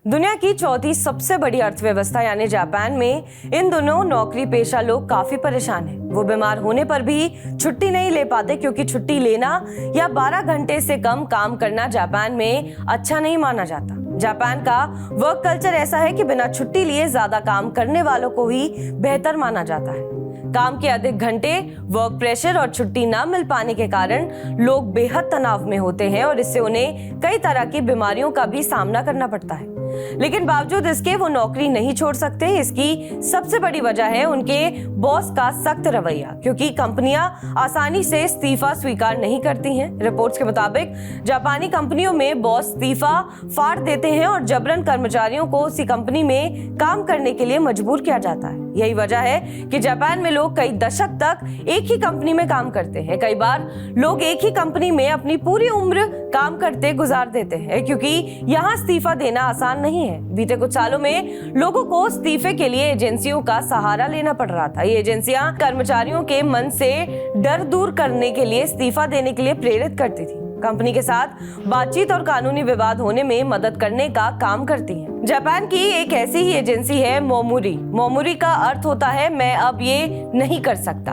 दुनिया की चौथी सबसे बड़ी अर्थव्यवस्था यानी जापान में इन दिनों नौकरी पेशा लोग काफी परेशान हैं। वो बीमार होने पर भी छुट्टी नहीं ले पाते क्योंकि छुट्टी लेना या 12 घंटे से कम काम करना जापान में अच्छा नहीं माना जाता। जापान का वर्क कल्चर ऐसा है कि बिना छुट्टी लिए ज्यादा काम करने वालों को ही बेहतर माना जाता है। काम के अधिक घंटे, वर्क प्रेशर और छुट्टी ना मिल पाने के कारण लोग बेहद तनाव में होते हैं और इससे उन्हें कई तरह की बीमारियों का भी सामना करना पड़ता है। लेकिन बावजूद इसके वो नौकरी नहीं छोड़ सकते। इसकी सबसे बड़ी वजह है उनके बॉस का सख्त रवैया, क्योंकि कंपनियां आसानी से इस्तीफा स्वीकार नहीं करती हैं। रिपोर्ट्स के मुताबिक जापानी कंपनियों में बॉस इस्तीफा फाड़ देते हैं और जबरन कर्मचारियों को उसी कंपनी में काम करने के लिए मजबूर किया जाता है। यही वजह है कि जापान में लोग कई दशक तक एक ही कंपनी में काम करते हैं। कई बार लोग एक ही कंपनी में अपनी पूरी उम्र काम करते गुजार देते हैं, क्योंकि यहाँ इस्तीफा देना आसान नहीं है। बीते कुछ सालों में लोगों को इस्तीफे के लिए एजेंसियों का सहारा लेना पड़ रहा था। ये एजेंसियां कर्मचारियों के मन से डर दूर करने के लिए इस्तीफा देने के लिए प्रेरित करती थी, कंपनी के साथ बातचीत और कानूनी विवाद होने में मदद करने का काम करती हैं। जापान की एक ऐसी ही एजेंसी है मोमोरी। मोमोरी का अर्थ होता है मैं अब ये नहीं कर सकता।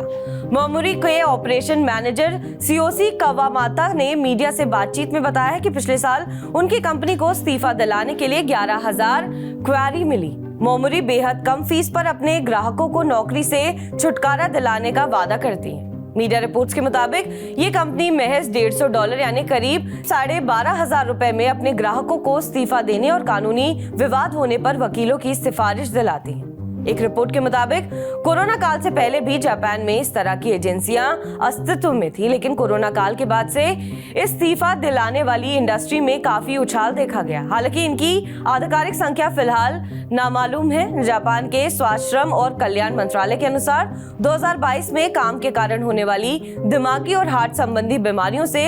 मोमोरी के ऑपरेशन मैनेजर सीओसी कावामाता ने मीडिया से बातचीत में बताया है कि पिछले साल उनकी कंपनी को इस्तीफा दिलाने के लिए 11,000 क्वेरी मिली। मोमोरी बेहद कम फीस पर अपने ग्राहकों को नौकरी से छुटकारा दिलाने का वादा करती है। मीडिया रिपोर्ट्स के मुताबिक ये कंपनी महज $150 यानी करीब 12,500 रुपए में अपने ग्राहकों को इस्तीफा देने और कानूनी विवाद होने पर वकीलों की सिफारिश दिलाती है। एक रिपोर्ट के मुताबिक कोरोना काल से पहले भी जापान में इस तरह की एजेंसियां अस्तित्व में थी, लेकिन कोरोना काल के बाद से इस्तीफा दिलाने वाली इंडस्ट्री में काफी उछाल देखा गया। हालांकि इनकी आधिकारिक संख्या फिलहाल नामालूम है। जापान के स्वास्थ्य, श्रम और कल्याण मंत्रालय के अनुसार 2022 में काम के कारण होने वाली दिमागी और हार्ट संबंधी बीमारियों से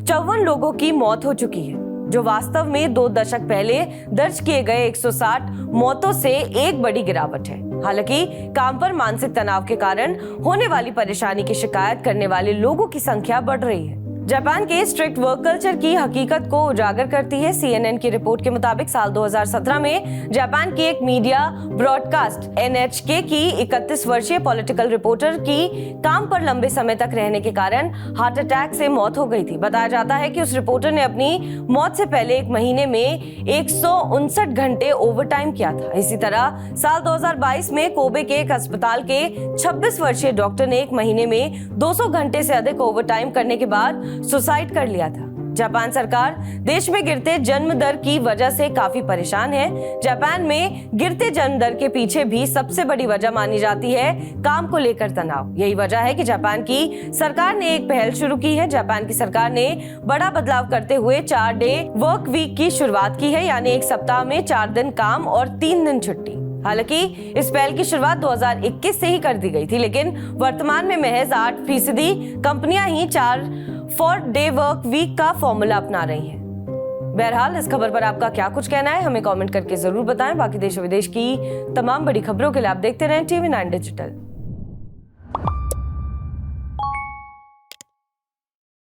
54 लोगों की मौत हो चुकी है, जो वास्तव में 2 दशक पहले दर्ज किए गए 160 मौतों से एक बड़ी गिरावट है। हालांकि काम पर मानसिक तनाव के कारण होने वाली परेशानी की शिकायत करने वाले लोगों की संख्या बढ़ रही है। जापान के स्ट्रिक्ट वर्क कल्चर की हकीकत को उजागर करती है। CNN की रिपोर्ट के मुताबिक साल 2017 में जापान की एक मीडिया ब्रॉडकास्ट NHK की 31 वर्षीय पॉलिटिकल रिपोर्टर की काम पर लंबे समय तक रहने के कारण हार्ट अटैक से मौत हो गई थी। बताया जाता है कि उस रिपोर्टर ने अपनी मौत से पहले एक महीने में 159 घंटे ओवरटाइम किया था। इसी तरह साल 2022 में कोबे के एक अस्पताल के 26 वर्षीय डॉक्टर ने एक महीने में 200 घंटे से अधिक ओवरटाइम करने के बाद सुसाइड कर लिया था। जापान सरकार देश में गिरते जन्म दर की वजह से काफी परेशान है। जापान में गिरते जन्म दर के पीछे भी सबसे बड़ी वजह मानी जाती है काम को लेकर तनाव। यही वजह है कि जापान की सरकार ने एक पहल शुरू की है। जापान की सरकार ने बड़ा बदलाव करते हुए 4 डे वर्क वीक की शुरुआत की है, यानी एक सप्ताह में 4 दिन काम और 3 दिन छुट्टी। हालांकि इस पहल की शुरुआत 2021 से ही कर दी गई थी, लेकिन वर्तमान में महज 8% कंपनियां ही 4 डे वर्क वीक का फॉर्मूला अपना रही हैं। बहरहाल इस खबर पर आपका क्या कुछ कहना है, हमें कमेंट करके जरूर बताएं। बाकी देश विदेश की तमाम बड़ी खबरों के लिए आप देखते रहें TV9 डिजिटल।